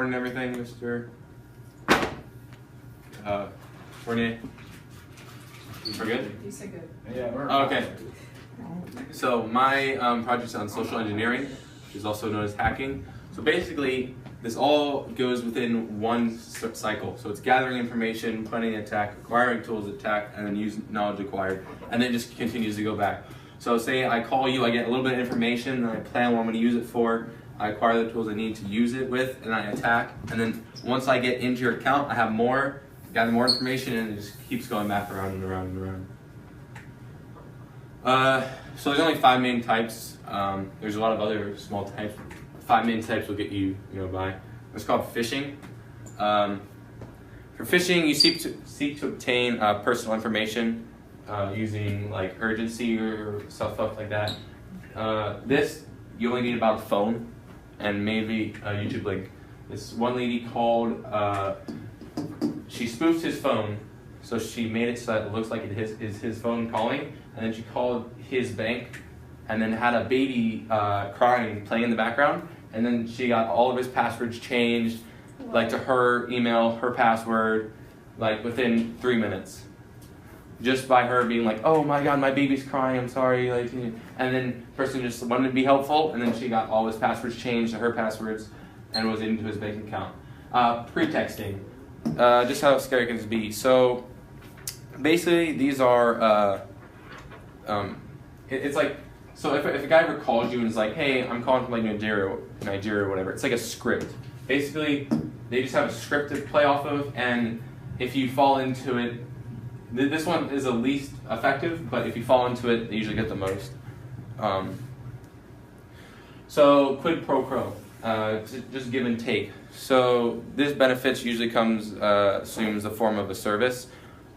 and everything, Mr. Fournier? We're good? You said good. Yeah, we're Okay. So my project's on social engineering, which is also known as hacking. So basically, this all goes within one cycle. So it's gathering information, planning an attack, acquiring tools to attack, and then use knowledge acquired, and then just continues to go back. So say I call you, I get a little bit of information, and I plan what I'm going to use it for. I acquire the tools I need to use it with, and I attack. And then once I get into your account, I have more, gather more information, and it just keeps going back around and around and around. So there's only 5 main types. There's a lot of other small types. 5 main types will get you, by. It's called phishing. For phishing, you seek to obtain personal information using like urgency or stuff like that. This you only need about a phone and maybe a YouTube link. This one lady called. She spoofed his phone, so she made it so that it looks like it is his phone calling, and then she called his bank, and then had a baby crying playing in the background. And then she got all of his passwords changed, like to her email, her password, like within 3 minutes. Just by her being like, oh my God, my baby's crying, I'm sorry. Like, and then the person just wanted to be helpful, and then she got all his passwords changed to her passwords and was into his bank account. Pretexting, just how scary can this be? So basically these are, it's like, so if a guy ever calls you and is like, hey, I'm calling from like Nigeria or whatever, it's like a script. Basically, they just have a script to play off of, and if you fall into it, this one is the least effective, but if you fall into it, they usually get the most. So quid pro quo, just give and take. So this benefits usually assumes the form of a service,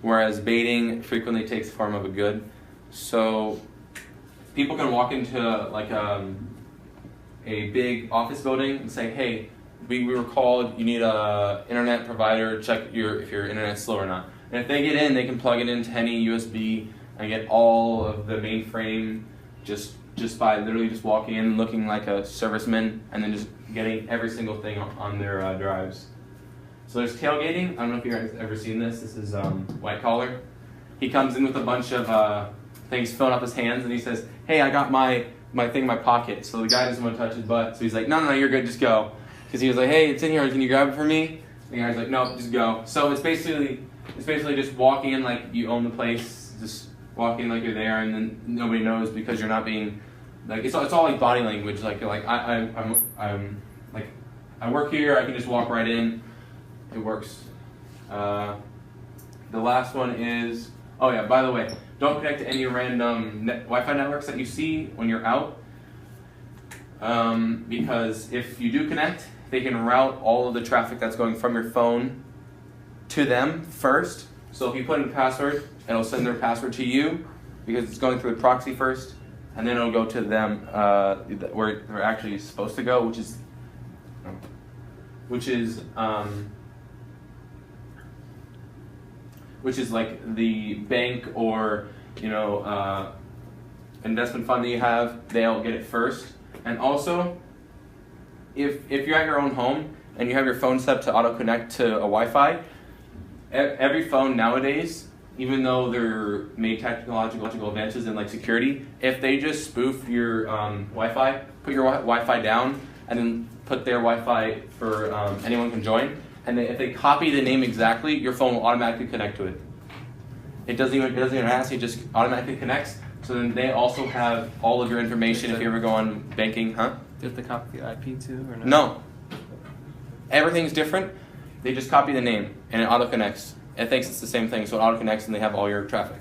whereas baiting frequently takes the form of a good. So people can walk into like a big office building and say, hey, we were called, you need a internet provider, check if your internet's slow or not. And if they get in, they can plug it into any USB and get all of the mainframe just by literally just walking in, looking like a serviceman, and then just getting every single thing on their drives. So there's tailgating. I don't know if you guys have ever seen this. This is white collar. He comes in with a bunch of things filling up his hands, and he says, hey, I got my thing in my pocket. So the guy doesn't want to touch his butt. So he's like, no, you're good, just go. Because he was like, hey, it's in here, can you grab it for me? The guy's like, no, just go. So it's basically just walking in like you own the place, just walking like you're there, and then nobody knows because you're not being, like, it's all like body language. Like, you're like, I'm like, I work here, I can just walk right in. It works. The last one is, oh yeah, by the way, don't connect to any random Wi-Fi networks that you see when you're out, because if you do connect, they can route all of the traffic that's going from your phone to them first. So if you put in a password, it'll send their password to you because it's going through a proxy first, and then it'll go to them where they're actually supposed to go, which is like the bank or investment fund that you have. They'll get it first. And also, if you're at your own home and you have your phone set up to auto connect to a Wi-Fi, every phone nowadays, even though they're made technological advances in like security, if they just spoof your Wi-Fi, put your Wi-Fi down, and then put their Wi-Fi for anyone can join, and if they copy the name exactly, your phone will automatically connect to it. It doesn't even ask, it just automatically connects. So then they also have all of your information if you ever go on banking, huh? Do you have to copy the IP too, or no? No. Everything's different. They just copy the name, and it auto-connects. It thinks it's the same thing, so it auto-connects, and they have all your traffic.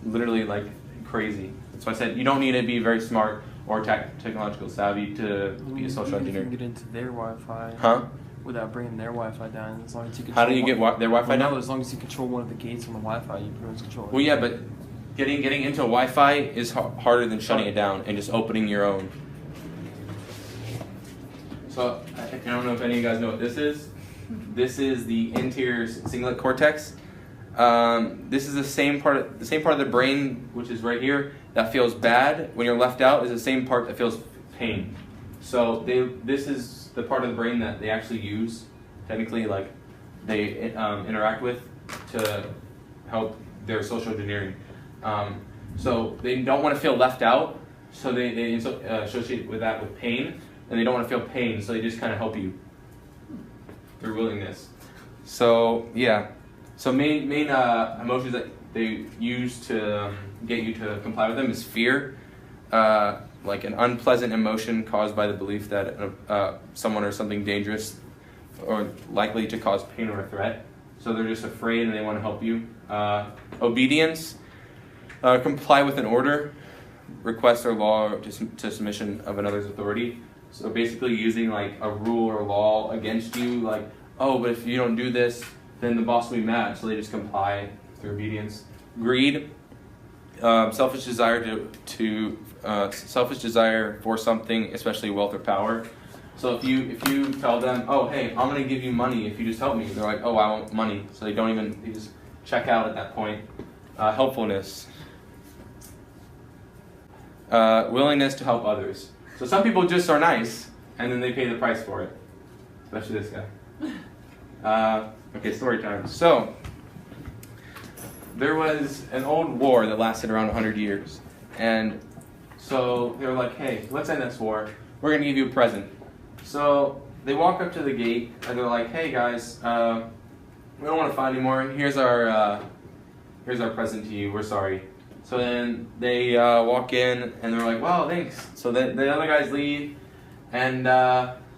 Literally, like, crazy. That's why I said you don't need to be very smart or technological savvy to be a social engineer. You can get into their Wi-Fi. Huh? Without bringing their Wi-Fi down, as long as you control. How do you get their Wi-Fi down? No, as long as you control one of the gates on the Wi-Fi, you pretty much control it. Well, yeah, but getting into a Wi-Fi is harder than shutting it down and just opening your own. So I don't know if any of you guys know what this is. This is the anterior cingulate cortex. This is the same part of the brain, which is right here, that feels bad when you're left out, is the same part that feels pain. So this is the part of the brain that they actually use, technically, like they interact with to help their social engineering. So they don't want to feel left out, so they associate with that with pain, and they don't want to feel pain, so they just kind of help you through willingness. So yeah, so main emotions that they use to get you to comply with them is fear, like an unpleasant emotion caused by the belief that someone or something dangerous or likely to cause pain or a threat. So they're just afraid and they want to help you. Obedience, comply with an order, request or law to submission of another's authority. So basically using like a rule or law against you, like, oh, but if you don't do this, then the boss will be mad. So they just comply through obedience. Greed, selfish desire selfish desire for something, especially wealth or power. So if you tell them, oh, hey, I'm gonna give you money if you just help me, they're like, oh, I want money. So they just check out at that point. Helpfulness, willingness to help others. So some people just are nice, and then they pay the price for it. Especially this guy. Okay, story time. So there was an old war that lasted around 100 years, and so they were like, hey, let's end this war. We're gonna give you a present. So they walk up to the gate, and they're like, hey guys, we don't want to fight anymore. Here's our present to you. We're sorry. So then they walk in, and they're like, wow, thanks. So then the other guys leave, and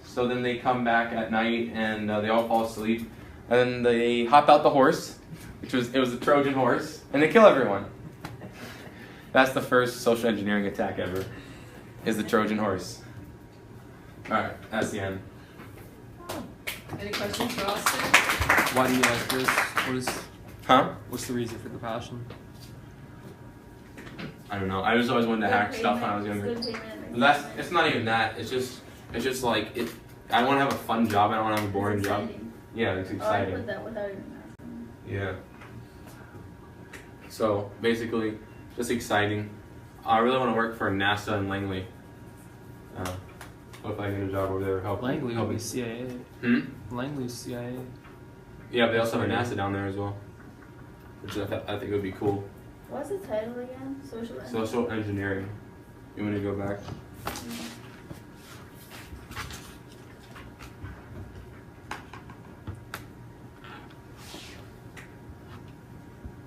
so then they come back at night, and they all fall asleep. And then they hop out the horse, it was a Trojan horse, and they kill everyone. That's the first social engineering attack ever, is the Trojan horse. Alright, that's the end. Any questions for Austin? Why do you like this? What's the reason for the passion? I don't know. I was always wanted to hack stuff when I was younger. But it's not even that. It's just like I want to have a fun job. I don't want to have a boring job. Yeah, it's exciting. Oh, I put that without even asking. Yeah. So basically, just exciting. I really want to work for NASA in Langley. Hope I get a job over there. Langley will be CIA. Langley's CIA. Yeah, but they also have a NASA down there as well, which I think would be cool. What's the title again? Social engineering. Social engineering. You want to go back? Yeah.